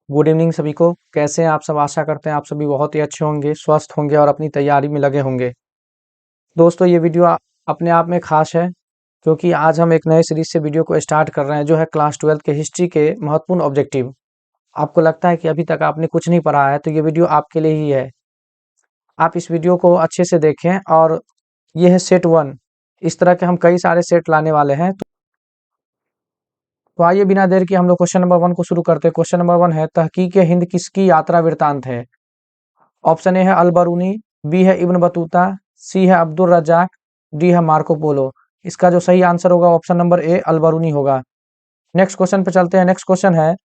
Good evening सभी को। कैसे हैं आप सब? आशा करते हैं आप सभी बहुत ही अच्छे होंगे, स्वस्थ होंगे और अपनी तैयारी में लगे होंगे। दोस्तों, ये वीडियो अपने आप में खास है क्योंकि आज हम एक नए सीरीज से वीडियो को स्टार्ट कर रहे हैं, जो है क्लास 12 के हिस्ट्री के महत्वपूर्ण ऑब्जेक्टिव। आपको लगता है कि अभी तक आपने कुछ नहीं पढ़ा है, तो ये वीडियो आपके लिए ही है। आप इस वीडियो को अच्छे से देखें। और ये है सेट 1। इस तरह के हम कई सारे सेट लाने वाले हैं। तो आइए बिना देर के हम लोग क्वेश्चन नंबर 1 को शुरू करते हैं। क्वेश्चन नंबर 1 है, तहकीक हिंद किसकी यात्रा वृत्तांत है? ऑप्शन ए है अल बरूनी, बी है इब्न बतूता, सी है अब्दुल रज्जाक, डी है मार्को पोलो। इसका जो सही आंसर होगा ऑप्शन नंबर ए अल बरूनी होगा। नेक्स्ट क्वेश्चन पे चलते हैं। नेक्स्ट क्वेश्चन है,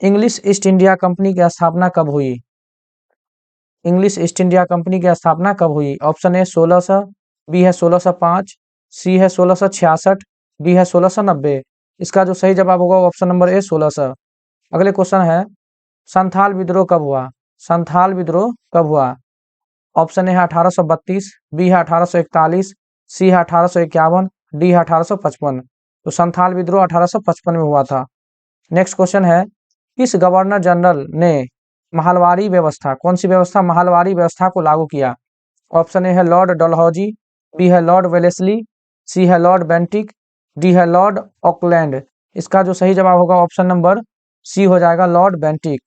इंग्लिश ईस्ट इंडिया कंपनी की स्थापना कब हुई? इंग्लिश ईस्ट इंडिया कंपनी की स्थापना कब हुई? ऑप्शन ए 1600, बी है 1605, सी है 1666, डी है 1690। इसका जो सही जवाब होगा ऑप्शन नंबर ए 1600। अगले क्वेश्चन है, संथाल विद्रोह कब हुआ? संथाल विद्रोह कब हुआ? ऑप्शन ए है 1832, बी है 1841, सी है 1851, डी है 1855। तो संथाल विद्रोह 1855 में हुआ था। नेक्स्ट क्वेश्चन है, किस गवर्नर जनरल ने महलवारी व्यवस्था, कौन सी व्यवस्था, महलवारी व्यवस्था को लागू किया? ऑप्शन ए है लॉर्ड डलहौजी, बी है लॉर्ड वेलेस्ली, सी है लॉर्ड बेंटिक, डी है लॉर्ड ऑकलैंड। इसका जो सही जवाब होगा ऑप्शन नंबर सी हो जाएगा, लॉर्ड बेंटिक।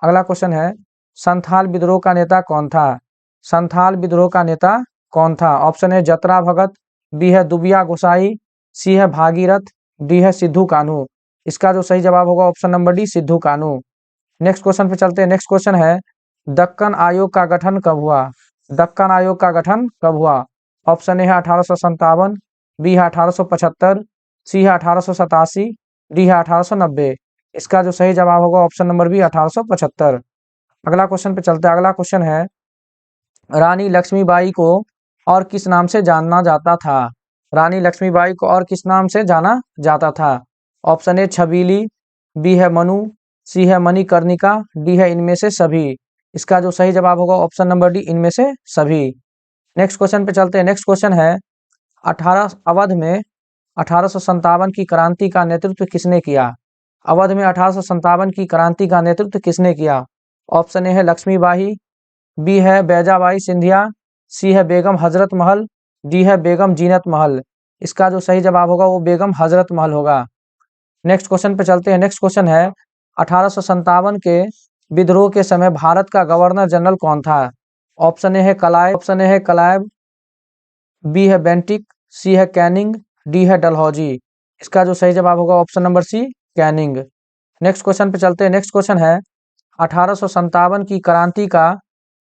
अगला क्वेश्चन है, संथाल विद्रोह का नेता कौन था? संथाल विद्रोह का नेता कौन था? ऑप्शन ए जतरा भगत, बी है दुबिया गोसाई, सी है भागीरथ, डी है सिद्धू कान्हू। इसका जो सही जवाब होगा option number D, Sidhu Kanhu. Next question पे चलते हैं। नेक्स्ट क्वेश्चन है, दक्कन आयोग का गठन कब हुआ? दक्कन आयोग का गठन कब हुआ? ऑप्शन ए है 1857, बी है 1875, सी है 1887, डी है 1890। इसका जो सही जवाब होगा ऑप्शन नंबर बी, 1875। अगला क्वेश्चन पे चलते हैं। अगला क्वेश्चन है, रानी लक्ष्मीबाई को और किस नाम से जाना जाता था? रानी लक्ष्मीबाई को और किस नाम से जाना जाता था? ऑप्शन ए छबीली, बी है मनु, सी है मणिकर्णिका, डी है इनमें से सभी। इसका जो सही जवाब होगा ऑप्शन नंबर डी, इनमें से सभी। नेक्स्ट क्वेश्चन पे चलते हैं। नेक्स्ट क्वेश्चन है, 18 अवध में 1857 की क्रांति का नेतृत्व किसने किया? अवध में 1857 की क्रांति का नेतृत्व किसने किया? ऑप्शन ए है लक्ष्मीबाई, बी है बैजाबाई सिंधिया, सी है बेगम हजरत महल, डी है बेगम जीनत महल। इसका जो सही जवाब होगा वो बेगम हजरत महल होगा। नेक्स्ट क्वेश्चन पे चलते हैं। नेक्स्ट क्वेश्चन है, 1857 के विद्रोह के समय भारत का गवर्नर जनरल कौन था? ऑप्शन ए है कलाइव, ऑप्शन ए है कलाइव, बी है बेंटिक, सी है कैनिंग, डी है डलहौजी। इसका जो सही जवाब होगा option number C, Canning. Next question पे चलते हैं। नेक्स्ट क्वेश्चन है, 1857 की क्रांति का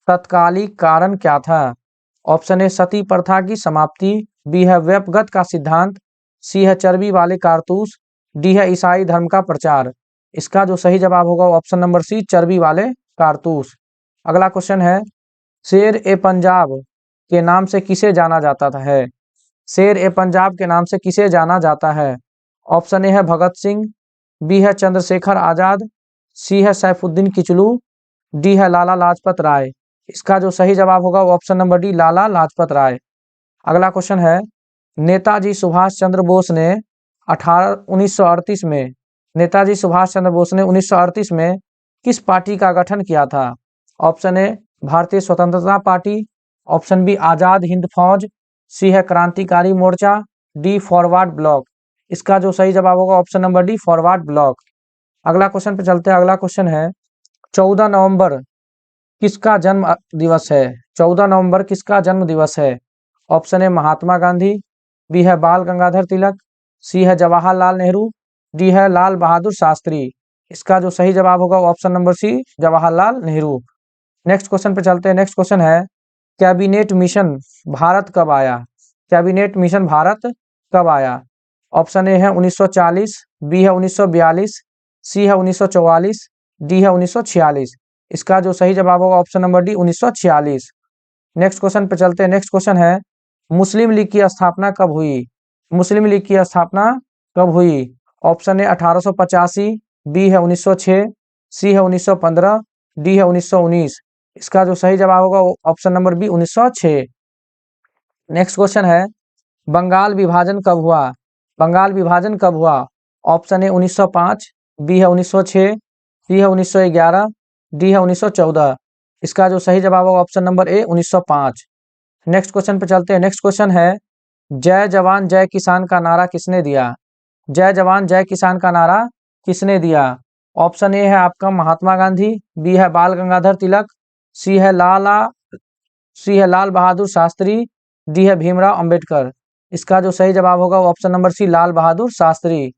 तत्कालिक कारण क्या था? ऑप्शन ए सती प्रथा की समाप्ति, बी है व्यपगत का सिद्धांत, सी है चर्बी वाले कारतूस, डी है ईसाई धर्म का प्रचार। इसका जो सही जवाब होगा ऑप्शन नंबर सी, चर्बी वाले कारतूस। अगला क्वेश्चन है, शेर ए पंजाब के नाम से किसे जाना जाता है? शेर ए पंजाब के नाम से किसे जाना जाता है? ऑप्शन ए है भगत सिंह, बी है चंद्रशेखर आजाद, सी है सैफुद्दीन किचलू, डी है लाला लाजपत राय। इसका जो सही जवाब होगा वो option number D, Lala Lajpat Rai. अगला क्वेश्चन है, नेताजी सुभाष चंद्र बोस ने 1938 में नेताजी सुभाष चंद्र बोस ने 1938 में किस पार्टी का गठन किया था? ऑप्शन ए भारतीय स्वतंत्रता party, option B Azad Hind फौज, सी है क्रांतिकारी मोर्चा, डी फॉरवर्ड ब्लॉक। इसका जो सही जवाब होगा option number D, forward block. अगला क्वेश्चन पे चलते हैं। अगला क्वेश्चन है, 14 नवंबर किसका जन्म दिवस है? 14 नवंबर किसका जन्म दिवस है? Option A Mahatma Gandhi, B है बाल गंगाधर तिलक, सी है जवाहरलाल नेहरू, डी है लाल बहादुर शास्त्री। इसका जो सही जवाब होगा option number C, Jawaharlal Nehru. Next question पे चलते हैं। नेक्स्ट क्वेश्चन है, कैबिनेट मिशन भारत कब आया? कैबिनेट मिशन भारत कब आया? ऑप्शन ए है 1940, बी है 1942, सी है 1944, डी है 1946। इसका जो सही जवाब होगा option number D, 1946। Next question पे चलते हैं। नेक्स्ट क्वेश्चन है, मुस्लिम लीग की स्थापना कब हुई? मुस्लिम लीग की स्थापना कब हुई? ऑप्शन ए 1885, बी है 1906, सी है 1915, डी है 1919। इसका जो सही जवाब होगा option number B, 1906। Next question है, बंगाल विभाजन कब हुआ? बंगाल विभाजन कब हुआ? ऑप्शन ए 1905, बी है 1906, सी है 1911, डी है 1914। इसका जो सही जवाब होगा ऑप्शन नंबर ए 1905। नेक्स्ट क्वेश्चन पे चलते हैं। नेक्स्ट क्वेश्चन है जय जवान जय किसान का नारा किसने दिया? जय जवान जय किसान का नारा किसने दिया? ऑप्शन ए है आपका महात्मा गांधी, बी है बाल गंगाधर तिलक, सी है लाल बहादुर शास्त्री, डी है भीमराव अंबेडकर। इसका जो सही जवाब होगा ऑप्शन नंबर सी लाल बहादुर शास्त्री।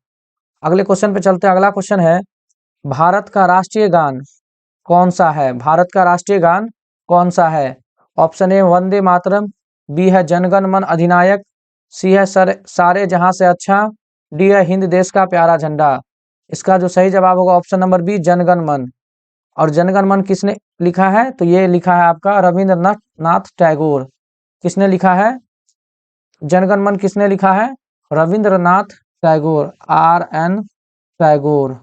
अगले क्वेश्चन पे चलते हैं। अगला क्वेश्चन है भारत का राष्ट्रीय गान कौन सा है? भारत का राष्ट्रीय गान कौन सा है? ऑप्शन ए वंदे मातरम, बी है जनगण मन अधिनायक, सी है सारे जहां से अच्छा, डी है हिंद देश का प्यारा झंडा। इसका जो सही जवाब होगा ऑप्शन नंबर बी जनगण मन। और जनगण मन किसने लिखा है? तो ये लिखा है आपका रविंद्रनाथ टैगोर। किसने लिखा है जनगण मन? किसने लिखा है? Rabindranath Tagore, RN Tagore.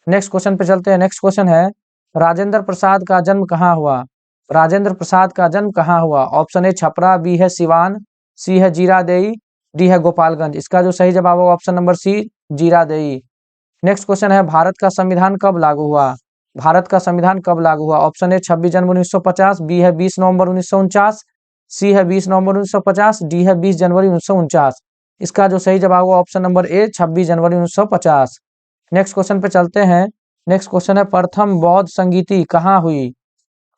Next question पे चलते हैं। नेक्स्ट क्वेश्चन है राजेंद्र प्रसाद का जन्म कहाँ हुआ? राजेंद्र प्रसाद का जन्म कहाँ हुआ? ऑप्शन ए छपरा, बी है सिवान, सी है जीरादेई, डी है गोपालगंज। इसका जो सही जवाब होगा option number C Ziradei. Next question है भारत का संविधान कब लागू हुआ? भारत का संविधान कब लागू हुआ? ऑप्शन ए 26 जनवरी 1950, बी है 20 नवंबर 1949, सी है 20 नवंबर 1950, डी है 20 जनवरी 1949। इसका जो सही जवाब होगा ऑप्शन नंबर ए 26 जनवरी 1950। नेक्स्ट क्वेश्चन पे चलते हैं। नेक्स्ट क्वेश्चन है प्रथम बौद्ध संगीति कहाँ हुई?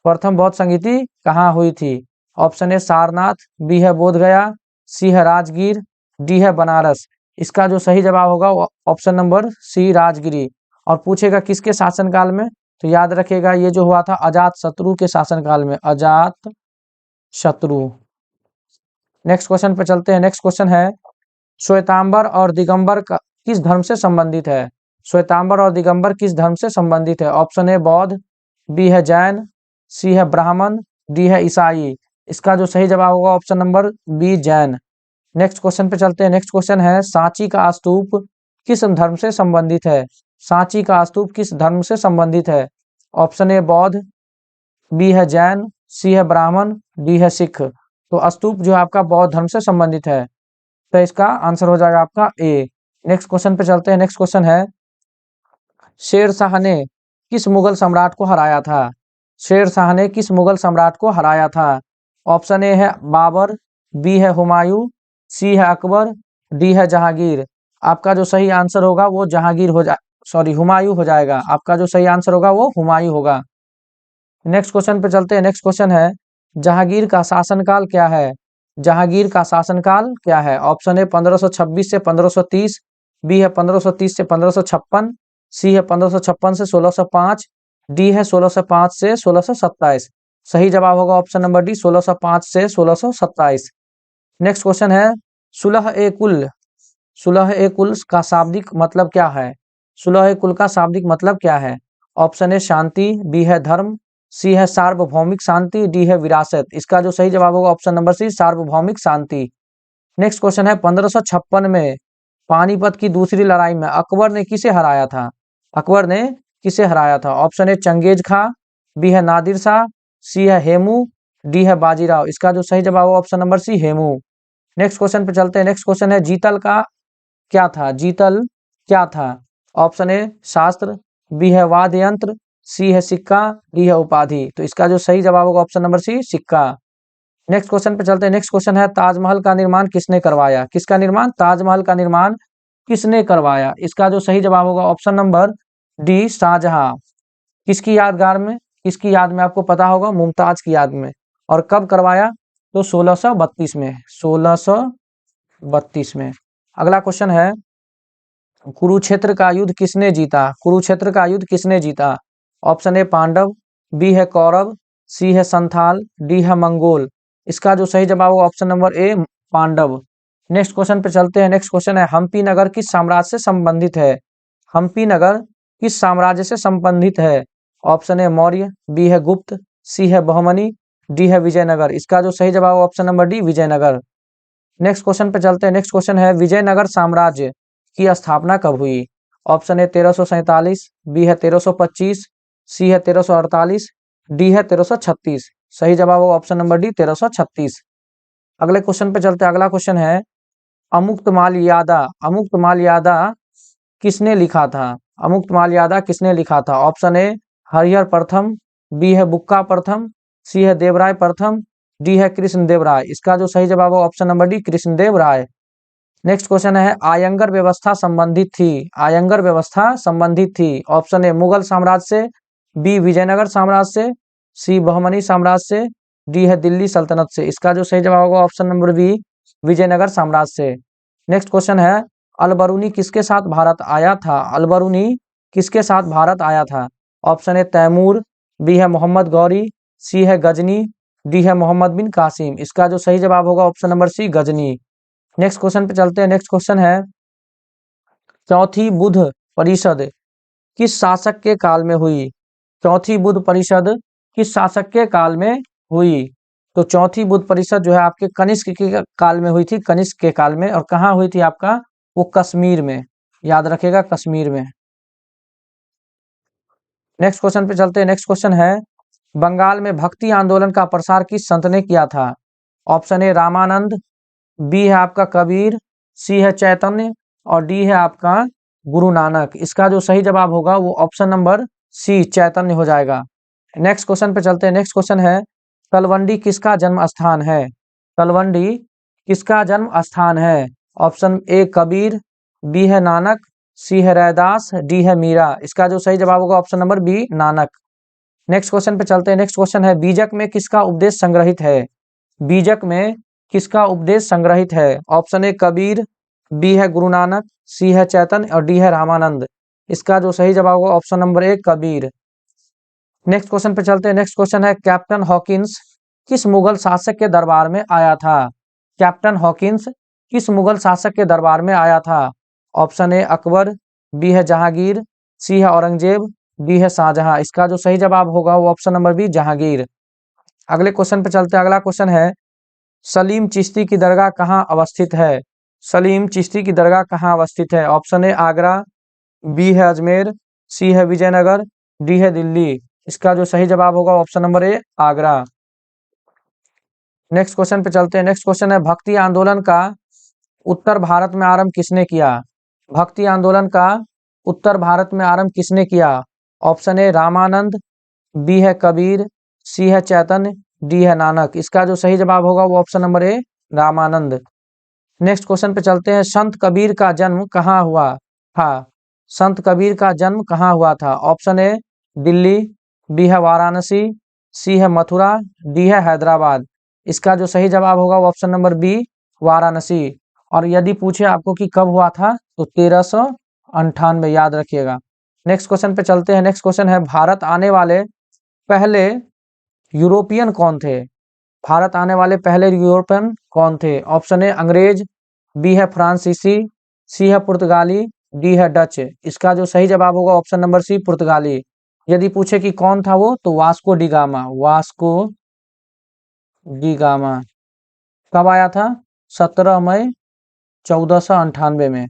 प्रथम बौद्ध संगीति कहाँ हुई थी? ऑप्शन ए सारनाथ, बी है बोधगया, सी है राजगीर, डी है बनारस। इसका जो सही जवाब होगा ऑप्शन नंबर सी राजगिरी। और पूछेगा किसके शासनकाल में? तो याद रखिएगा ये जो हुआ था अजात शत्रु के शासनकाल में, अजात शत्रु। नेक्स्ट क्वेश्चन पे चलते हैं। नेक्स्ट क्वेश्चन है श्वेतांबर और दिगंबर किस धर्म से संबंधित है? श्वेतांबर और दिगंबर किस धर्म से संबंधित है? ऑप्शन ए बौद्ध, बी है जैन, सी है ब्राह्मण, डी है ईसाई। इसका जो सही जवाब होगा option number B Jain. Next question पे चलते हैं। नेक्स्ट क्वेश्चन है सांची का स्तूप किस धर्म से संबंधित है? सांची का स्तूप किस धर्म से संबंधित है? ऑप्शन ए बौद्ध, बी है जैन, सी है ब्राह्मण, डी है सिख। तो स्तूप जो है आपका बौद्ध धर्म से संबंधित है, तो इसका आंसर हो जाएगा आपका ए। नेक्स्ट क्वेश्चन पे चलते हैं। नेक्स्ट क्वेश्चन है शेर शाह ने किस मुगल सम्राट को हराया था? शेर शाह ने किस मुगल सम्राट को हराया था? ऑप्शन ए है बाबर, बी है हुमायूं, सी है अकबर, डी है जहांगीर। आपका जो सही आंसर होगा वो हुमायूं हो जाएगा। आपका जो सही आंसर होगा वो हुमायूं होगा। नेक्स्ट क्वेश्चन पे चलते हैं। नेक्स्ट क्वेश्चन है जहांगीर का शासनकाल क्या है? जहांगीर का शासनकाल क्या है? ऑप्शन ए 1526 से 1530, बी है 1530 से 1556, सी है 1556 से 1605, डी है 1605 से 1627। सही जवाब होगा ऑप्शन नंबर डी 1605 से 1627। नेक्स्ट क्वेश्चन है सुलह ए कुल। सुलह ए कुल का शाब्दिक मतलब क्या है? सुलह ए कुल का शाब्दिक मतलब क्या है? ऑप्शन ए शांति, बी है धर्म, सी है सार्वभौमिक शांति, डी है विरासत। इसका जो सही जवाब होगा ऑप्शन नंबर सी सार्वभौमिक शांति। नेक्स्ट क्वेश्चन है 1556 में पानीपत की दूसरी लड़ाई में अकबर ने किसे हराया था? अकबर ने किसे हराया था? Option A Changez Khan, B है नादिर शाह, सी है हेमू, डी है बाजीराव। इसका जो सही जवाब होगा option number C Hemu. Next question पे चलते हैं। नेक्स्ट क्वेश्चन है जीतल का क्या था? जीतल क्या था? ऑप्शन ए शास्त्र, बी है वाद्य यंत्र, सी है सिक्का, डी है उपाधि। तो इसका जो सही जवाब होगा ऑप्शन नंबर सी सिक्का। नेक्स्ट क्वेश्चन पे चलते हैं। नेक्स्ट क्वेश्चन है ताजमहल का निर्माण किसने करवाया? किसका निर्माण? ताजमहल का निर्माण किसने करवाया? इसका जो सही जवाब होगा ऑप्शन नंबर डी शाहजहां। किसकी यादगार में? किसकी याद में? आपको पता होगा मुमताज की याद में। और कब करवाया? तो 1632 में, 1632 में। अगला क्वेश्चन है कुरुक्षेत्र का युद्ध किसने जीता? कुरुक्षेत्र का युद्ध किसने जीता? ऑप्शन ए पांडव, बी है कौरव, सी है संथाल, डी है मंगोल। इसका जो सही जवाब होगा option number A Pandava. Next question पे चलते हैं। नेक्स्ट क्वेश्चन है हम्पी नगर किस साम्राज्य से संबंधित है? हम्पी नगर किस साम्राज्य से संबंधित है? ऑप्शन ए मौर्य, बी है गुप्त, सी है बहमनी, डी है विजयनगर। इसका जो सही जवाब option number D Vijayanagar. Next question पे चलते हैं। नेक्स्ट क्वेश्चन है विजयनगर साम्राज्य की स्थापना कब हुई? ऑप्शन ए 1347, बी है 1325, सी है 1348, डी है 1336। सही जवाब होगा ऑप्शन नंबर डी 1336। अगले क्वेश्चन पे चलते हैं। अगला क्वेश्चन है अमुक्तमाल्यदा। अमुक्तमाल्यदा किसने लिखा था? अमुक्तमाल्यादा किसने लिखा था? ऑप्शन ए हरिहर प्रथम, बी है बुक्का प्रथम, सी है देवराय प्रथम, डी है कृष्णदेव राय। इसका जो सही जवाब है ऑप्शन नंबर डी कृष्णदेव राय। नेक्स्ट क्वेश्चन है आयंगर व्यवस्था संबंधित थी, आयंगर व्यवस्था संबंधित थी। ऑप्शन ए मुगल साम्राज्य से, बी विजयनगर साम्राज्य से, सी बहमनी साम्राज्य से, डी है दिल्ली सल्तनत से। इसका जो सही जवाब होगा ऑप्शन नंबर बी विजयनगर साम्राज्य से। नेक्स्ट क्वेश्चन है अलबरूनी किसके साथ भारत आया था? अलबरूनी किसके साथ भारत आया था? ऑप्शन ए तैमूर, बी है मोहम्मद गौरी, सी है गजनी, डी है मोहम्मद बिन कासिम। इसका जो सही जवाब होगा option number C Ghazni. Next question पे चलते हैं। नेक्स्ट क्वेश्चन है चौथी बुद्ध परिषद किस शासक के काल में हुई? चौथी बुद्ध परिषद किस शासक के काल में हुई? तो चौथी बुद्ध परिषद जो है आपके कनिष्क के काल में हुई थी, कनिष्क के काल में। और कहाँ हुई थी आपका? वो कश्मीर में, याद रखेगा कश्मीर में। नेक्स्ट क्वेश्चन पे चलते हैं। नेक्स्ट क्वेश्चन है बंगाल में भक्ति आंदोलन का प्रसार किस संत ने किया था? ऑप्शन ए रामानंद, बी है आपका कबीर, सी है चैतन्य और डी है आपका गुरु नानक। इसका जो सही जवाब होगा वो ऑप्शन नंबर सी चैतन्य हो जाएगा। नेक्स्ट क्वेश्चन पे चलते हैं। नेक्स्ट क्वेश्चन है तलवंडी किसका जन्म स्थान है? तलवंडी किसका जन्म स्थान है? ऑप्शन ए कबीर, बी है नानक, सी है रैदास, डी है मीरा। इसका जो सही जवाब होगा option number B Nanak. Next question पे चलते हैं। नेक्स्ट क्वेश्चन है बीजक में किसका उपदेश संग्रहित है? बीजक में किसका उपदेश संग्रहित है? ऑप्शन ए कबीर, बी है गुरु नानक, सी है चैतन्य और डी है रामानंद। इसका जो सही जवाब होगा ऑप्शन नंबर ए कबीर। नेक्स्ट क्वेश्चन पे चलते हैं। नेक्स्ट क्वेश्चन है कैप्टन हॉकिंस किस मुगल शासक के दरबार में आया था? कैप्टन हॉकिंस किस मुगल शासक के दरबार में आया था? ऑप्शन ए अकबर, बी है जहांगीर, सी है औरंगजेब, डी है शाहजहां। इसका जो सही जवाब होगा वो ऑप्शन नंबर बी जहांगीर। अगले क्वेश्चन पे चलते हैं। अगला क्वेश्चन है सलीम चिश्ती की दरगाह कहाँ अवस्थित है? सलीम चिश्ती की दरगाह कहाँ अवस्थित है? ऑप्शन ए आगरा, बी है अजमेर, सी है विजयनगर, डी है दिल्ली। इसका जो सही जवाब होगा ऑप्शन नंबर ए आगरा। नेक्स्ट क्वेश्चन पे चलते हैं। नेक्स्ट क्वेश्चन है भक्ति आंदोलन का उत्तर भारत में आरंभ किसने किया? भक्ति आंदोलन का उत्तर भारत में आरंभ किसने किया? ऑप्शन ए रामानंद, बी है कबीर, सी है चैतन्य, डी है नानक। इसका जो सही जवाब होगा वो ऑप्शन नंबर ए रामानंद। नेक्स्ट क्वेश्चन पे चलते हैं संत कबीर का जन्म कहाँ हुआ था? संत कबीर का जन्म कहाँ हुआ था? ऑप्शन ए दिल्ली, बी है वाराणसी, सी है मथुरा, डी है हैदराबाद। इसका जो सही जवाब होगा वो ऑप्शन नंबर बी वाराणसी। और यदि पूछे आपको कि कब हुआ था तो 1398, याद रखिएगा। नेक्स्ट क्वेश्चन पे चलते हैं। नेक्स्ट क्वेश्चन है भारत आने वाले पहले यूरोपियन कौन थे? भारत आने वाले पहले यूरोपियन कौन थे? ऑप्शन ए अंग्रेज, बी है फ्रांसीसी, सी है पुर्तगाली, डी है डच। इसका जो सही जवाब होगा ऑप्शन नंबर सी पुर्तगाली। यदि पूछे कि कौन था वो तो Vasco D gamma, Vasco D gamma. कब आया था? 17 मई 1498 में,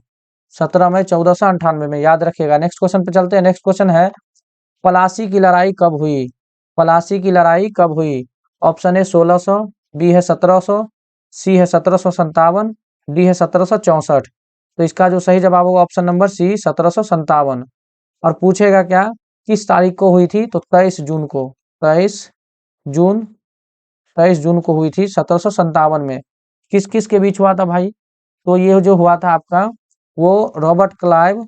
17 मई 1498 में, याद रखिएगा। नेक्स्ट क्वेश्चन पे चलते हैं। नेक्स्ट क्वेश्चन है पलासी की लड़ाई कब हुई? पलासी की लड़ाई कब हुई? ऑप्शन ए 1600, बी है 1700, सी है 1757, डी है 1764। तो इसका जो सही जवाब होगा ऑप्शन नंबर सी 1757। और पूछेगा क्या किस तारीख को हुई थी? तो 23 जून को, जून 23 जून को हुई थी 1757 में। किस किस के बीच हुआ था भाई? तो ये जो हुआ था आपका वो रॉबर्ट क्लाइव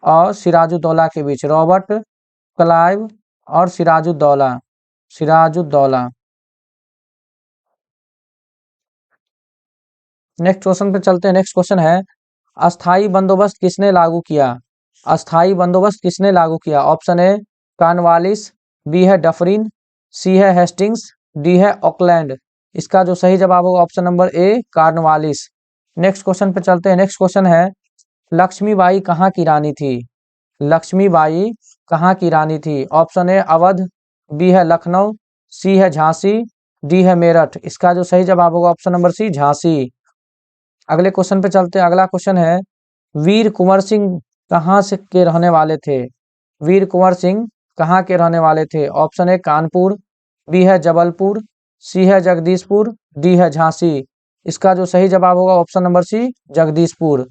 और सिराजुद्दौला के बीच, रॉबर्ट क्लाइव और सिराजुद्दौला, सिराजुद्दौला। नेक्स्ट क्वेश्चन पे चलते हैं। नेक्स्ट क्वेश्चन है अस्थाई बंदोबस्त किसने लागू किया? अस्थाई बंदोबस्त किसने लागू किया? ऑप्शन ए कॉर्नवालिस, बी है डफरिन, सी है हेस्टिंग्स, डी है ऑकलैंड। इसका जो सही जवाब होगा ऑप्शन नंबर ए कॉर्नवालिस। नेक्स्ट क्वेश्चन पे चलते हैं। नेक्स्ट क्वेश्चन है लक्ष्मीबाई कहाँ की रानी थी? लक्ष्मीबाई कहाँ की रानी थी? ऑप्शन ए अवध, बी है लखनऊ, सी है झांसी, डी है मेरठ। इसका जो सही जवाब होगा ऑप्शन नंबर सी झांसी। अगले क्वेश्चन पे चलते हैं। अगला क्वेश्चन है वीर कुंवर सिंह कहाँ से के रहने वाले थे? वीर कुंवर सिंह कहाँ के रहने वाले थे? ऑप्शन ए कानपुर, बी है जबलपुर, सी है जगदीशपुर, डी है झांसी। इसका जो सही जवाब होगा option number C Jagdishpur.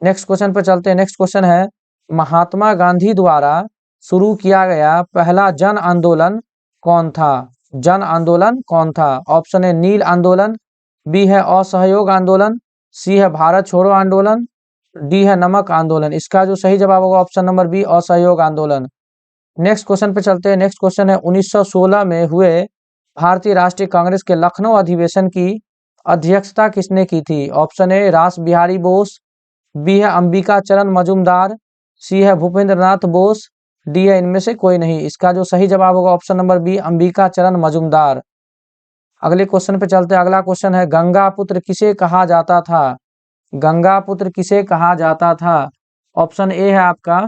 Next question पे चलते हैं। नेक्स्ट क्वेश्चन है महात्मा गांधी द्वारा शुरू किया गया पहला जन आंदोलन कौन था? जन आंदोलन कौन था? ऑप्शन ए नील आंदोलन, बी है असहयोग आंदोलन, सी है भारत छोड़ो आंदोलन, डी है नमक आंदोलन। इसका जो सही जवाब होगा ऑप्शन नंबर बी असहयोग आंदोलन। नेक्स्ट क्वेश्चन पे चलते हैं। नेक्स्ट क्वेश्चन है 1916 में हुए भारतीय राष्ट्रीय कांग्रेस के लखनऊ अधिवेशन की अध्यक्षता किसने की थी? ऑप्शन ए रास बिहारी बोस, बी है अंबिका चरण मजूमदार, सी है भूपेंद्र नाथ बोस, डी है इनमें से कोई नहीं। इसका जो सही जवाब होगा ऑप्शन नंबर बी अंबिका चरण मजूमदार। अगले क्वेश्चन पे चलते हैं। अगला क्वेश्चन है गंगा पुत्र किसे कहा जाता था? गंगा पुत्र किसे कहा जाता था? ऑप्शन ए है आपका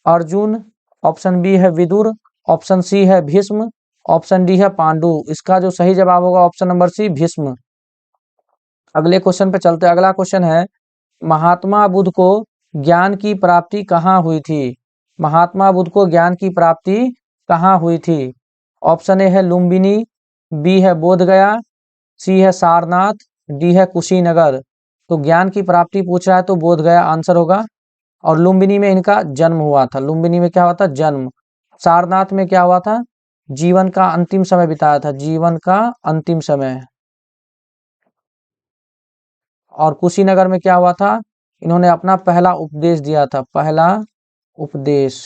अर्जुन, ऑप्शन बी है विदुर, ऑप्शन सी है भीष्म, ऑप्शन डी है पांडु। इसका जो सही जवाब होगा ऑप्शन नंबर सी भीष्म। अगले क्वेश्चन पे चलते हैं। अगला क्वेश्चन है महात्मा बुद्ध को ज्ञान की प्राप्ति कहाँ हुई थी? महात्मा बुद्ध को ज्ञान की प्राप्ति कहाँ हुई थी? ऑप्शन ए है लुम्बिनी, बी है बोधगया, सी है सारनाथ, डी है कुशीनगर। तो ज्ञान की प्राप्ति पूछ रहा है तो बोधगया आंसर होगा। और लुम्बिनी में इनका जन्म हुआ था। लुम्बिनी में क्या हुआ था? जन्म। सारनाथ में क्या हुआ था? जीवन का अंतिम समय बिताया था, जीवन का अंतिम समय। और कुशीनगर में क्या हुआ था? इन्होंने अपना पहला उपदेश दिया था, पहला उपदेश।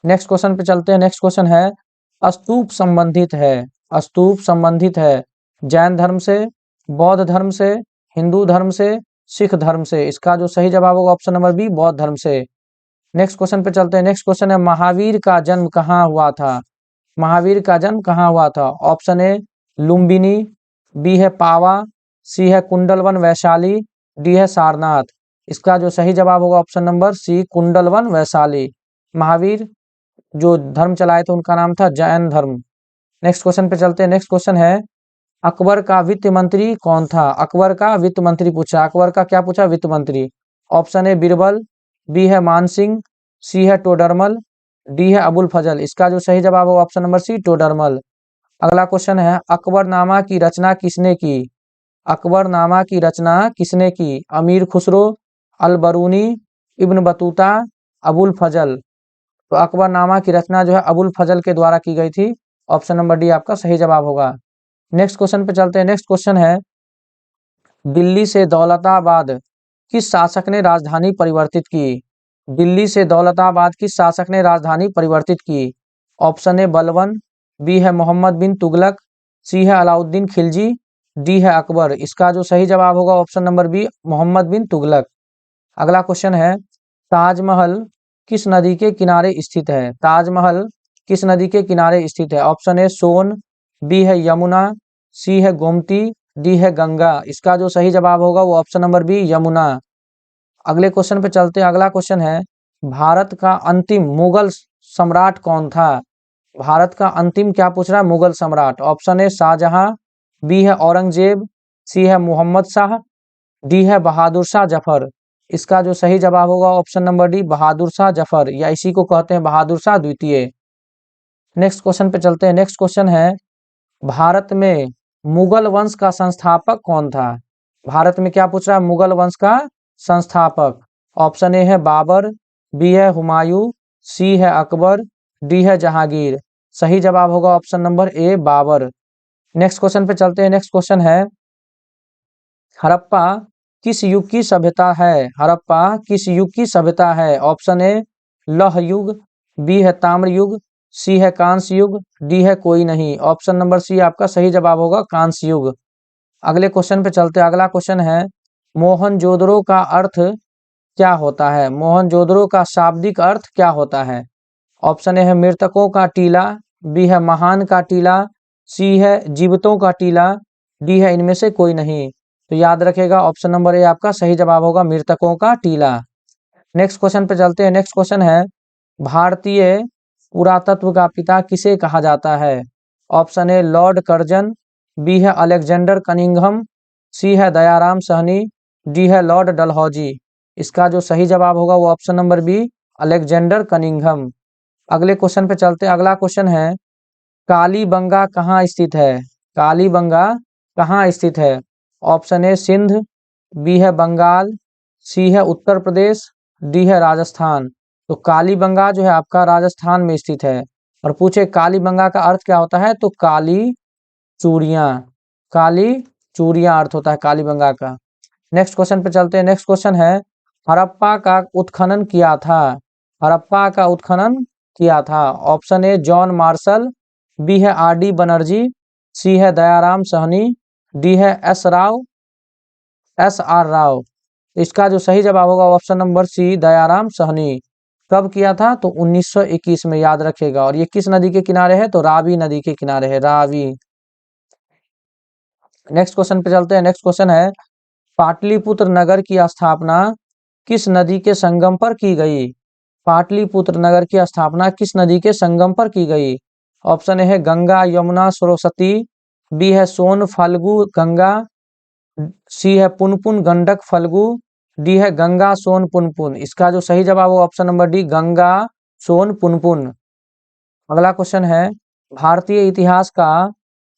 नेक्स्ट क्वेश्चन पे चलते हैं। नेक्स्ट क्वेश्चन है स्तूप संबंधित है, स्तूप संबंधित है जैन धर्म से, बौद्ध धर्म से, हिंदू धर्म से, सिख धर्म से। इसका जो सही जवाब होगा ऑप्शन नंबर बी बौद्ध धर्म से। नेक्स्ट क्वेश्चन पे चलते हैं। नेक्स्ट क्वेश्चन है महावीर का जन्म कहाँ हुआ था? महावीर का जन्म कहाँ हुआ था? ऑप्शन ए लुम्बिनी, बी है पावा, सी है कुंडलवन वैशाली, डी है सारनाथ। इसका जो सही जवाब होगा option number C Kundalvan Vaishali. Mahavir जो धर्म चलाए थे उनका नाम था जैन धर्म। नेक्स्ट क्वेश्चन पे चलते हैं। नेक्स्ट क्वेश्चन है अकबर का वित्त मंत्री कौन था? अकबर का वित्त मंत्री पूछा। अकबर का क्या पूछा? वित्त मंत्री। ऑप्शन ए बीरबल, बी है मानसिंह, सी है टोडरमल, डी है अबुल फजल। इसका जो सही जवाब होगा ऑप्शन नंबर सी टोडरमल। अगला क्वेश्चन है अकबरनामा की रचना किसने की? अकबरनामा की रचना किसने की? अमीर खुसरो, अल बरूनी, इब्न बतूता, अबुल फजल। तो अकबरनामा की रचना जो है अबुल फजल के द्वारा की गई थी। ऑप्शन नंबर डी आपका सही जवाब होगा। नेक्स्ट क्वेश्चन पे चलते हैं। नेक्स्ट क्वेश्चन है दिल्ली से दौलताबाद किस शासक ने राजधानी परिवर्तित की? दिल्ली से दौलताबाद किस शासक ने राजधानी परिवर्तित की? ऑप्शन ए बलबन, बी है मोहम्मद बिन तुगलक, सी है अलाउद्दीन खिलजी, डी है अकबर। इसका जो सही जवाब होगा ऑप्शन नंबर बी मोहम्मद बिन तुगलक। अगला क्वेश्चन है ताजमहल किस नदी के किनारे स्थित है? ताजमहल किस नदी के किनारे स्थित है? ऑप्शन ए सोन, बी है यमुना, सी है गोमती, डी है गंगा। इसका जो सही जवाब होगा वो ऑप्शन नंबर बी यमुना। अगले क्वेश्चन पे चलते हैं। अगला क्वेश्चन है भारत का अंतिम मुगल सम्राट कौन था? भारत का अंतिम क्या पूछ रहा है? मुगल सम्राट। ऑप्शन ए शाहजहां, बी है औरंगजेब, सी है मोहम्मद शाह, डी है बहादुर शाह जफर। इसका जो सही जवाब होगा option number D Bahadur Shah Zafar, या इसी को कहते हैं बहादुर शाह द्वितीय। नेक्स्ट क्वेश्चन पे चलते हैं। नेक्स्ट क्वेश्चन है भारत में मुगल वंश का संस्थापक कौन था? भारत में क्या पूछ रहा है? मुगल वंश का संस्थापक। ऑप्शन ए है बाबर, बी है हुमायूं, सी है अकबर, डी है जहांगीर। सही जवाब होगा option number A Babur. Next question पे चलते हैं। नेक्स्ट क्वेश्चन है हड़प्पा किस युग की सभ्यता है? हड़प्पा किस युग की सभ्यता है? ऑप्शन ए लौह युग, बी है ताम्र युग, सी है कांस्य युग, डी है कोई नहीं। ऑप्शन नंबर सी आपका सही जवाब होगा कांस्य युग। अगले क्वेश्चन पे चलते हैं। अगला क्वेश्चन है मोहनजोदड़ो का अर्थ क्या होता है? मोहनजोदड़ो का शाब्दिक अर्थ क्या होता है? ऑप्शन ए है मृतकों का टीला, बी है महान का टीला, सी है जीवितों का टीला, डी है इनमें से कोई नहीं। तो याद रखेगा ऑप्शन नंबर ए आपका सही जवाब होगा मृतकों का टीला। नेक्स्ट क्वेश्चन पे चलते हैं। नेक्स्ट क्वेश्चन है भारतीय पुरातत्व का पिता किसे कहा जाता है? Option A Lord Curzon, B है अलेक्जेंडर कनिंघम, सी है दयाराम सहनी, डी है लॉर्ड डलहौजी। इसका जो सही जवाब होगा वो option number B Alexander Cunningham. अगले क्वेश्चन पे चलते हैं। अगला क्वेश्चन है कालीबंगा कहाँ स्थित है? कालीबंगा कहाँ स्थित है? ऑप्शन ए सिंध, बी है बंगाल, सी है उत्तर प्रदेश, डी है राजस्थान। तो कालीबंगा जो है आपका राजस्थान में स्थित है। और पूछे कालीबंगा का अर्थ क्या होता है, तो काली चूड़ियां, काली चूड़ियां अर्थ होता है कालीबंगा का। नेक्स्ट क्वेश्चन पे चलते हैं। नेक्स्ट क्वेश्चन है, हड़प्पा का उत्खनन किया था, हड़प्पा का उत्खनन किया था। Option A John Marshall, B है आर डी बनर्जी, सी है दयाराम सहनी, डी है एस आर राव। इसका जो सही जवाब होगा option number C Dayaram Sahni. कब किया था, तो 1921 में, याद रखेगा। और ये किस नदी के किनारे है, तो रावी नदी के किनारे है, रावी। नेक्स्ट क्वेश्चन पे चलते हैं। नेक्स्ट क्वेश्चन है, पाटलिपुत्र नगर की स्थापना किस नदी के संगम पर की गई। पाटलिपुत्र नगर की स्थापना किस नदी के संगम पर की गई। ऑप्शन ए है गंगा यमुना सरस्वती, बी है सोन फल्गु गंगा, सी है पुनपुन गंडक फल्गु, डी है गंगा सोन पुनपुन। इसका जो सही जवाब है option number D Ganga Son Punpun. अगला क्वेश्चन है, भारतीय इतिहास का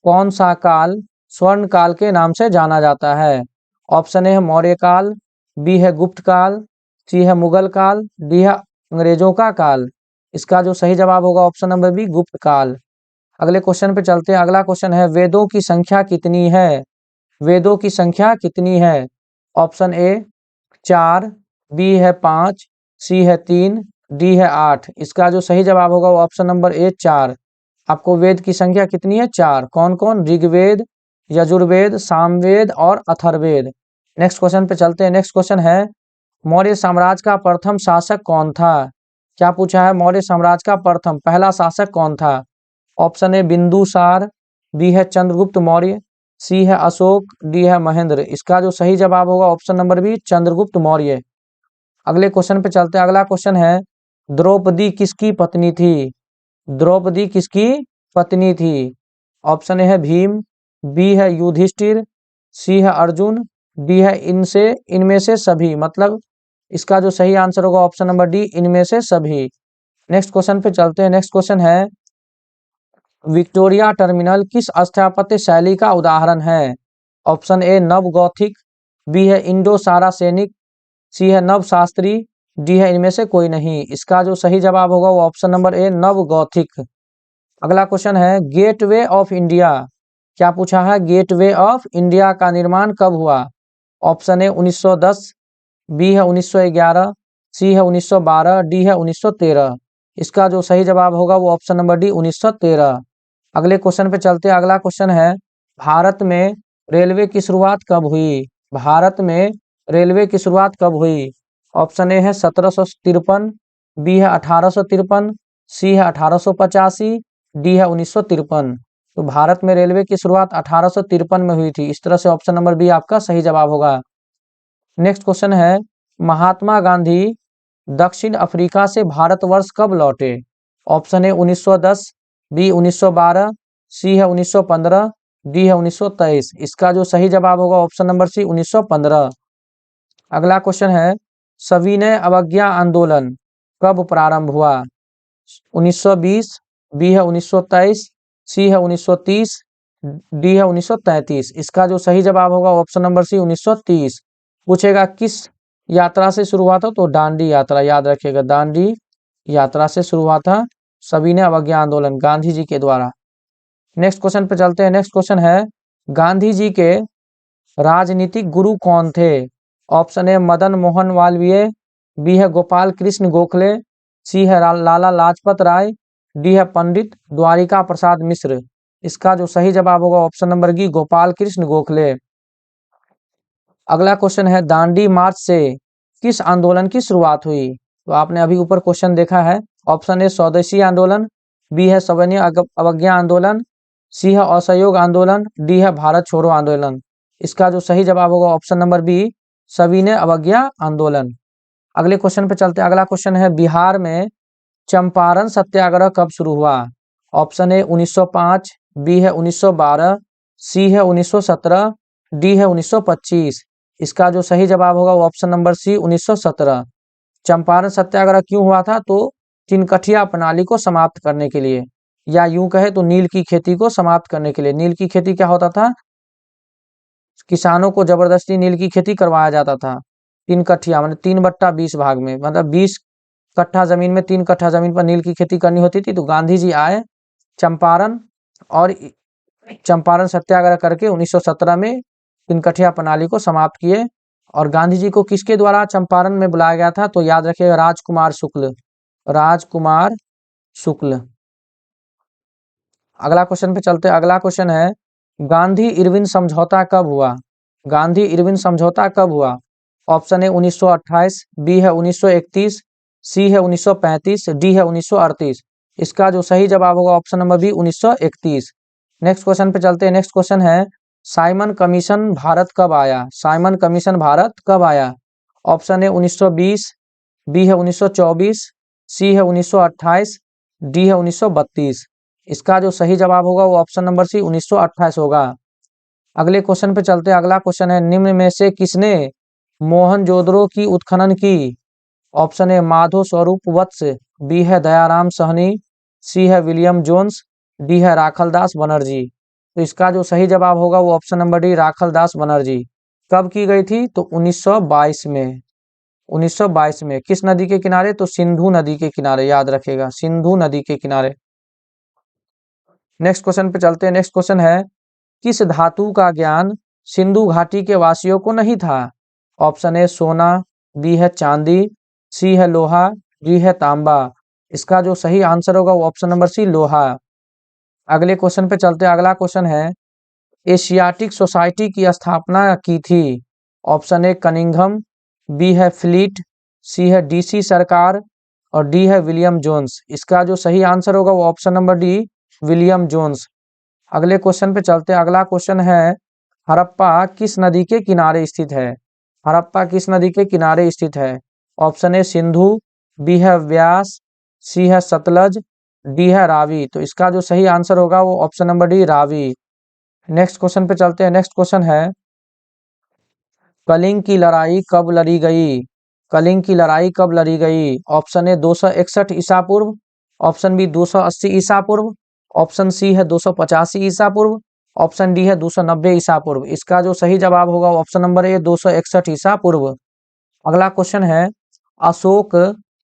कौन सा काल स्वर्ण काल के नाम से जाना जाता है। ऑप्शन ए है मौर्य काल, बी है गुप्त काल, सी है मुगल काल, डी है अंग्रेजों का काल। इसका जो सही जवाब होगा ऑप्शन नंबर बी गुप्त काल। अगले क्वेश्चन पे चलते हैं। अगला क्वेश्चन है, वेदों की संख्या कितनी है, वेदों की संख्या कितनी है। ऑप्शन ए 4, बी है 5, सी है 3, डी है 8। इसका जो सही जवाब होगा वो ऑप्शन नंबर ए 4। आपको वेद की संख्या कितनी है, 4। कौन कौन, ऋग्वेद, यजुर्वेद, सामवेद और अथर्ववेद। नेक्स्ट क्वेश्चन पे चलते हैं। नेक्स्ट क्वेश्चन है, मौर्य साम्राज्य का प्रथम शासक कौन था। क्या पूछा है, मौर्य साम्राज्य का प्रथम पहला शासक कौन था। ऑप्शन ए बिंदुसार, बी है चंद्रगुप्त मौर्य, सी है अशोक, डी है महेंद्र। इसका जो सही जवाब होगा option number B Chandragupta Maurya. अगले क्वेश्चन पे चलते हैं। अगला क्वेश्चन है, द्रौपदी किसकी पत्नी थी, द्रौपदी किसकी पत्नी थी। ऑप्शन ए है भीम, बी है युधिष्ठिर, सी है अर्जुन, डी है इनमें से सभी। मतलब इसका जो सही आंसर होगा ऑप्शन नंबर डी इनमें से सभी। नेक्स्ट क्वेश्चन पे चलते हैं। नेक्स्ट क्वेश्चन है, विक्टोरिया टर्मिनल किस स्थापत्य शैली का उदाहरण है। ऑप्शन ए नव गौथिक, बी है इंडो सारासेनिक, सी है नव शास्त्री, डी है इनमें से कोई नहीं। इसका जो सही जवाब होगा वो ऑप्शन नंबर ए नव गौथिक। अगला क्वेश्चन है, गेटवे ऑफ इंडिया। क्या पूछा है, गेटवे ऑफ इंडिया का निर्माण कब हुआ। ऑप्शन ए 1910, बी है 1911, सी है 1912, डी है 1913। इसका जो सही जवाब होगा वो ऑप्शन नंबर डी 1913। अगले क्वेश्चन पे चलते हैं। अगला क्वेश्चन है, भारत में रेलवे की शुरुआत कब हुई, भारत में रेलवे की शुरुआत कब हुई। ऑप्शन ए है 1753, बी है 1853, सी है 1885, डी है 1953। तो भारत में रेलवे की शुरुआत 1853 में हुई थी। इस तरह से ऑप्शन नंबर बी आपका सही जवाब होगा। नेक्स्ट क्वेश्चन है, महात्मा गांधी दक्षिण अफ्रीका से भारतवर्ष कब लौटे। ऑप्शन ए 1910, बी 1912, सी है 1915, डी है 1923। इसका जो सही जवाब होगा ऑप्शन नंबर सी 1915। अगला क्वेश्चन है, सविनय अवज्ञा आंदोलन कब प्रारंभ हुआ। 1920, बी है 1923, सी है 1930, डी है 1933। इसका जो सही जवाब होगा ऑप्शन नंबर सी 1930। पूछेगा किस यात्रा से शुरू हुआ था, तो दांडी यात्रा, याद रखिएगा दांडी यात्रा से शुरू हुआ था सविनय अवज्ञा आंदोलन गांधी जी के द्वारा। नेक्स्ट क्वेश्चन पे चलते हैं। नेक्स्ट क्वेश्चन है, गांधी जी के राजनीतिक गुरु कौन थे। Option A Madan Mohan Malviya, B है गोपाल कृष्ण गोखले, सी है लाला लाजपत राय, डी है पंडित द्वारिका प्रसाद मिश्र। इसका जो सही जवाब होगा option number B Gopal Krishna Gokhale. अगला क्वेश्चन है, दांडी मार्च से किस आंदोलन की शुरुआत हुई। तो आपने अभी ऊपर क्वेश्चन देखा है। ऑप्शन ए स्वदेशी आंदोलन, बी है सविनय अवज्ञा आंदोलन, सी है असहयोग आंदोलन, डी है भारत छोड़ो आंदोलन। इसका जो सही जवाब होगा ऑप्शन नंबर बी सविनय अवज्ञा आंदोलन। अगले क्वेश्चन पे चलते हैं। अगला क्वेश्चन है, बिहार में चंपारण सत्याग्रह कब शुरू हुआ। ऑप्शन ए 1905, बी है 1912, सी है 1917, डी है 1925। इसका जो सही जवाब होगा वो ऑप्शन नंबर सी 1917। चंपारण सत्याग्रह क्यों हुआ था, तो तिनकठिया प्रणाली को समाप्त करने के लिए, या यूं कहे तो नील की खेती को समाप्त करने के लिए। नील की खेती क्या होता था, किसानों को जबरदस्ती नील की खेती करवाया जाता था। 3 कट्ठिया मतलब 3/20 भाग में, मतलब 20 कट्ठा जमीन में 3 कट्ठा जमीन पर नील की खेती करनी होती थी। तो गांधी जी आए चंपारण और चंपारण सत्याग्रह करके 1917 में 3 कट्ठिया प्रणाली को समाप्त किए। और गांधी जी को किसके द्वारा चंपारण में बुलाया गया था? तो याद रखिएगा, राजकुमार शुक्ल, राजकुमार शुक्ल। अगला क्वेश्चन पे चलते हैं। अगला क्वेश्चन है, गांधी इरविन समझौता कब हुआ? गांधी इरविन समझौता कब हुआ? ऑप्शन ए 1928, बी है 1931, सी है 1935, डी है 1938। इसका जो सही जवाब होगा option number B 1931। Next question पे चलते हैं। नेक्स्ट क्वेश्चन है, साइमन कमीशन भारत कब आया? साइमन कमीशन भारत कब आया? ऑप्शन ए 1920, बी है 1924, सी है 1928, डी है 1932। इसका जो सही जवाब होगा वो ऑप्शन नंबर सी 1928 होगा। अगले क्वेश्चन पे चलते हैं। अगला क्वेश्चन है, निम्न में से किसने मोहनजोदड़ो की उत्खनन की? ऑप्शन ए माधो स्वरूप वत्स, बी है दयाराम सहनी, सी है विलियम जोन्स, डी है राखलदास बनर्जी। तो इसका जो सही जवाब होगा वो option number D Rakhaldas Banerjee. कब की गई थी? तो 1922 में। 1922 में। किस नदी के किनारे? तो सिंधु नदी के किनारे, याद रखेगा, सिंधु नदी के किनारे। नेक्स्ट क्वेश्चन पे चलते हैं। नेक्स्ट क्वेश्चन है, किस धातु का ज्ञान सिंधु घाटी के वासियों को नहीं था? ऑप्शन ए सोना, बी है चांदी, सी है लोहा, डी है तांबा। इसका जो सही आंसर होगा वो ऑप्शन नंबर सी लोहा। अगले क्वेश्चन पे चलते हैं। अगला क्वेश्चन है, एशियाटिक सोसाइटी की स्थापना की थी? ऑप्शन ए कनिंघम, बी है फ्लीट, सी है डीसी सरकार और डी है विलियम जोन्स। इसका जो सही आंसर होगा वो option number D William Jones. अगले क्वेश्चन पे चलते हैं। अगला क्वेश्चन है, हड़प्पा किस नदी के किनारे स्थित है? हड़प्पा किस नदी के किनारे स्थित है? ऑप्शन ए सिंधु, बी है व्यास, सी है सतलज, डी है रावी। तो इसका जो सही आंसर होगा वो option number D Ravi. Next question पे चलते हैं। नेक्स्ट क्वेश्चन है, कलिंग की लड़ाई कब लड़ी गई? कलिंग की लड़ाई कब लड़ी गई? ऑप्शन ए 261 ईसा पूर्व, ऑप्शन बी 280 ईसा पूर्व, ऑप्शन सी है 285 ईसा पूर्व, ऑप्शन डी है 290 ईसा पूर्व। इसका जो सही जवाब होगा ऑप्शन नंबर ए 261 ईसा पूर्व। अगला क्वेश्चन है, अशोक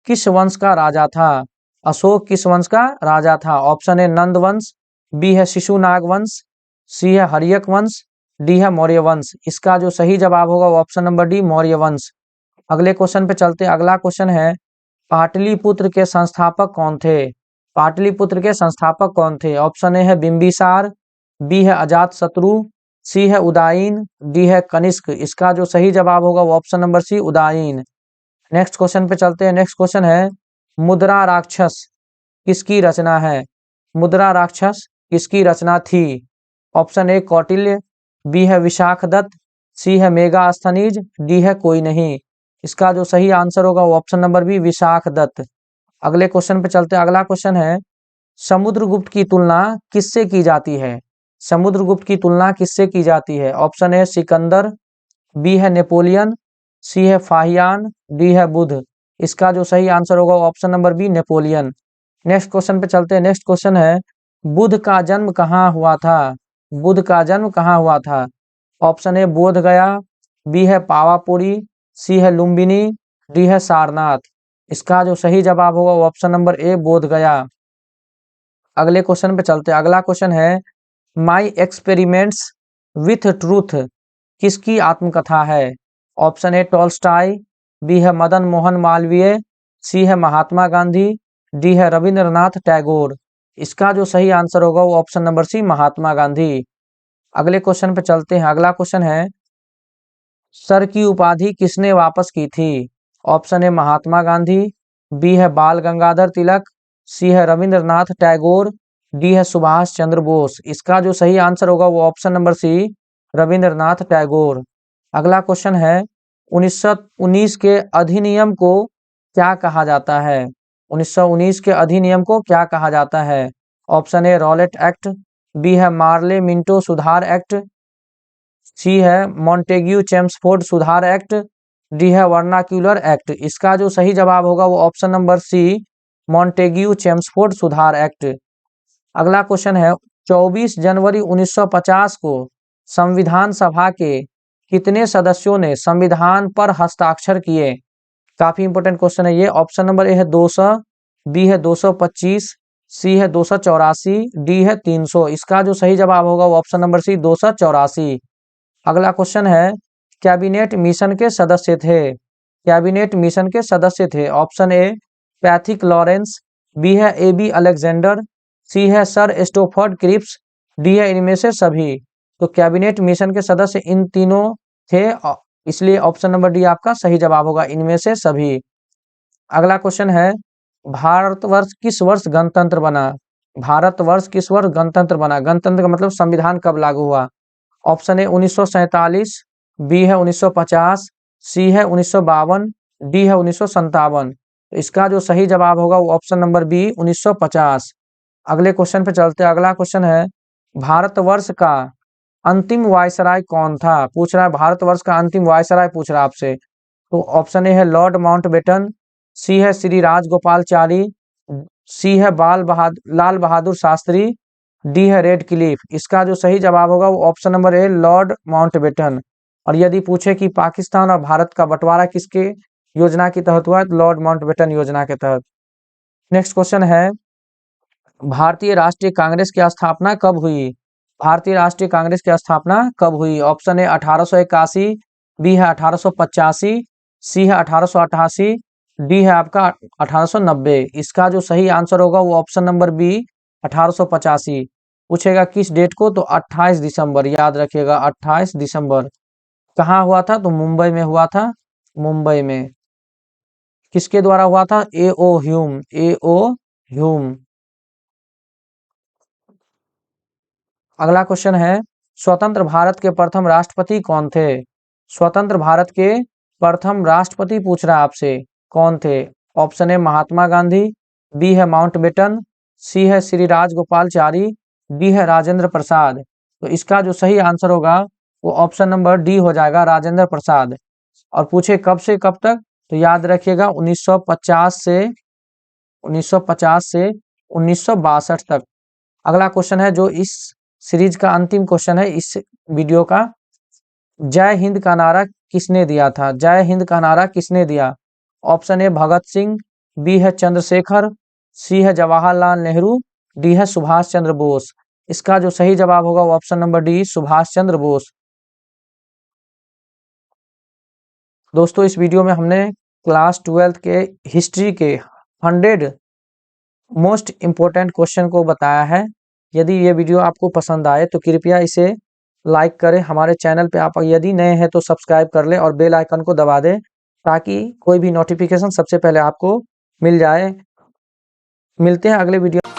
किस वंश का राजा था? अशोक किस वंश का राजा था? ऑप्शन ए नंद वंश, बी है शिशुनाग वंश, सी है हर्यक वंश, डी है मौर्य वंश। इसका जो सही जवाब होगा वो ऑप्शन नंबर डी मौर्य वंश। अगले क्वेश्चन पे चलते हैं। अगला क्वेश्चन है, पाटलिपुत्र के संस्थापक कौन थे? पाटलिपुत्र के संस्थापक कौन थे? ऑप्शन ए है बिंबिसार, बी है अजात शत्रु, सी है उदायन, डी है कनिष्क। इसका जो सही जवाब होगा वो option number C Udayan. Next question पे चलते हैं। नेक्स्ट क्वेश्चन है, मुद्रा राक्षस किसकी रचना है? मुद्रा राक्षस किसकी रचना थी? ऑप्शन ए कौटिल्य, बी है विशाखदत्त, सी है मेगास्थनीज, डी है कोई नहीं। इसका जो सही आंसर होगा वो ऑप्शन नंबर बी विशाखदत्त। अगले क्वेश्चन पे चलते हैं। अगला क्वेश्चन है, समुद्रगुप्त की तुलना किससे की जाती है? समुद्रगुप्त की तुलना किससे की जाती है? ऑप्शन ए सिकंदर, बी है नेपोलियन, सी है फाहियान, डी है बुध। इसका जो सही आंसर होगा option number B Napoleon. Next question पे चलते हैं। नेक्स्ट क्वेश्चन है, बुध का जन्म कहाँ हुआ था? बुध का जन्म कहाँ हुआ था? ऑप्शन ए बोध गया, बी है पावापुरी, सी है लुम्बिनी, डी है सारनाथ। इसका जो सही जवाब होगा वो ऑप्शन नंबर ए बोध गया। अगले क्वेश्चन पे चलते हैं। अगला क्वेश्चन है, माई एक्सपेरिमेंट्स विथ ट्रूथ किसकी आत्मकथा है? ऑप्शन ए टॉल्स्टॉय, बी है मदन मोहन मालवीय, सी है महात्मा गांधी, डी है रविंद्रनाथ टैगोर। इसका जो सही आंसर होगा वो ऑप्शन नंबर सी महात्मा गांधी। अगले क्वेश्चन पे चलते हैं। अगला क्वेश्चन है, सर की उपाधि किसने वापस की थी? Option A Mahatma Gandhi, B है बाल गंगाधर तिलक, सी है रविंद्रनाथ टैगोर, डी है सुभाष चंद्र बोस। इसका जो सही आंसर होगा वो option number C Rabindranath Tagore. अगला क्वेश्चन है, 1919 के अधिनियम को क्या कहा जाता है? 1919 के अधिनियम को क्या कहा जाता है? Option A Rowlatt Act, B है मार्ले मिंटो सुधार एक्ट, सी है मॉन्टेग्यू चेम्सफोर्ड सुधार एक्ट, डी है वर्नाक्यूलर एक्ट। इसका जो सही जवाब होगा वो option number C Montagu Chelmsford सुधार एक्ट। अगला क्वेश्चन है, 24 जनवरी 1950 को संविधान सभा के कितने सदस्यों ने संविधान पर हस्ताक्षर किए? काफी इंपॉर्टेंट क्वेश्चन है ये। ऑप्शन नंबर ए है 200, बी है 225, सी है 284, डी है 300। इसका जो सही जवाब होगा वो ऑप्शन नंबर सी 284। अगला क्वेश्चन है, कैबिनेट मिशन के सदस्य थे। कैबिनेट मिशन के सदस्य थे। Option A Pethick Lawrence, B है ए बी अलेक्जेंडर, सी है सर स्टोफर्ड क्रिप्स, डी है इनमें से सभी। तो कैबिनेट मिशन के सदस्य इन तीनों थे, इसलिए ऑप्शन नंबर डी आपका सही जवाब होगा, इनमें से सभी। अगला क्वेश्चन है, भारतवर्ष किस वर्ष गणतंत्र बना? भारतवर्ष किस वर्ष गणतंत्र बना? गणतंत्र का मतलब संविधान कब लागू हुआ? ऑप्शन ए 1947, बी है 1950, सी है 1952, डी है 1957। तो इसका जो सही जवाब होगा वो ऑप्शन नंबर बी 1950। अगले क्वेश्चन पे चलते हैं। अगला क्वेश्चन है, भारतवर्ष का अंतिम वायसराय कौन था? पूछ रहा है भारतवर्ष का अंतिम वायसराय पूछ रहा है आपसे। तो ऑप्शन ए है लॉर्ड माउंटबेटन, सी है श्री राजगोपालचारी, सी है लाल बहादुर शास्त्री, डी है रेड क्लिफ। इसका जो सही जवाब होगा वो ऑप्शन नंबर ए लॉर्ड माउंटबेटन। और यदि पूछे कि पाकिस्तान और भारत का बंटवारा किसके योजना के तहत हुआ, तो लॉर्ड माउंटबेटन योजना के तहत। नेक्स्ट क्वेश्चन है, भारतीय राष्ट्रीय कांग्रेस की स्थापना कब हुई? भारतीय राष्ट्रीय कांग्रेस की स्थापना कब हुई? ऑप्शन ए 1881, बी है 1885, सी है 1888, डी है आपका 1890। इसका जो सही आंसर होगा वो ऑप्शन नंबर बी 1885। पूछेगा किस डेट को, तो 28 दिसंबर, याद रखिएगा 28 दिसंबर। कहाँ हुआ था? तो मुंबई में हुआ था, मुंबई में। किसके द्वारा हुआ था? ए ओ ह्यूम, ए ओ ह्यूम। अगला क्वेश्चन है, स्वतंत्र भारत के प्रथम राष्ट्रपति कौन थे? स्वतंत्र भारत के प्रथम राष्ट्रपति पूछ रहा है आपसे, कौन थे? Option A Mahatma Gandhi, B है माउंटबेटन, सी है श्री राजगोपालचारी, डी है राजेंद्र प्रसाद। तो इसका जो सही आंसर होगा वो ऑप्शन नंबर डी हो जाएगा, राजेंद्र प्रसाद। और पूछे कब से कब तक, तो याद रखिएगा 1950 से 1962 तक। अगला क्वेश्चन है जो इस सीरीज का अंतिम क्वेश्चन है इस वीडियो का, जय हिंद का नारा किसने दिया था? जय हिंद का नारा किसने दिया? Option A Bhagat Singh, B है चंद्रशेखर, सी है जवाहरलाल नेहरू, डी है सुभाष चंद्र बोस। इसका जो सही जवाब होगा वो option number D Subhash Chandra Bose. दोस्तों इस वीडियो में हमने क्लास 12 के हिस्ट्री के 100 मोस्ट इम्पोर्टेंट क्वेश्चन को बताया है। यदि ये वीडियो आपको पसंद आए तो कृपया इसे लाइक करें। हमारे चैनल पे आप यदि नए हैं तो सब्सक्राइब कर लें और बेल आइकन को दबा दें, ताकि कोई भी नोटिफिकेशन सबसे पहले आपको मिल जाए। मिलते हैं अगले वीडियो।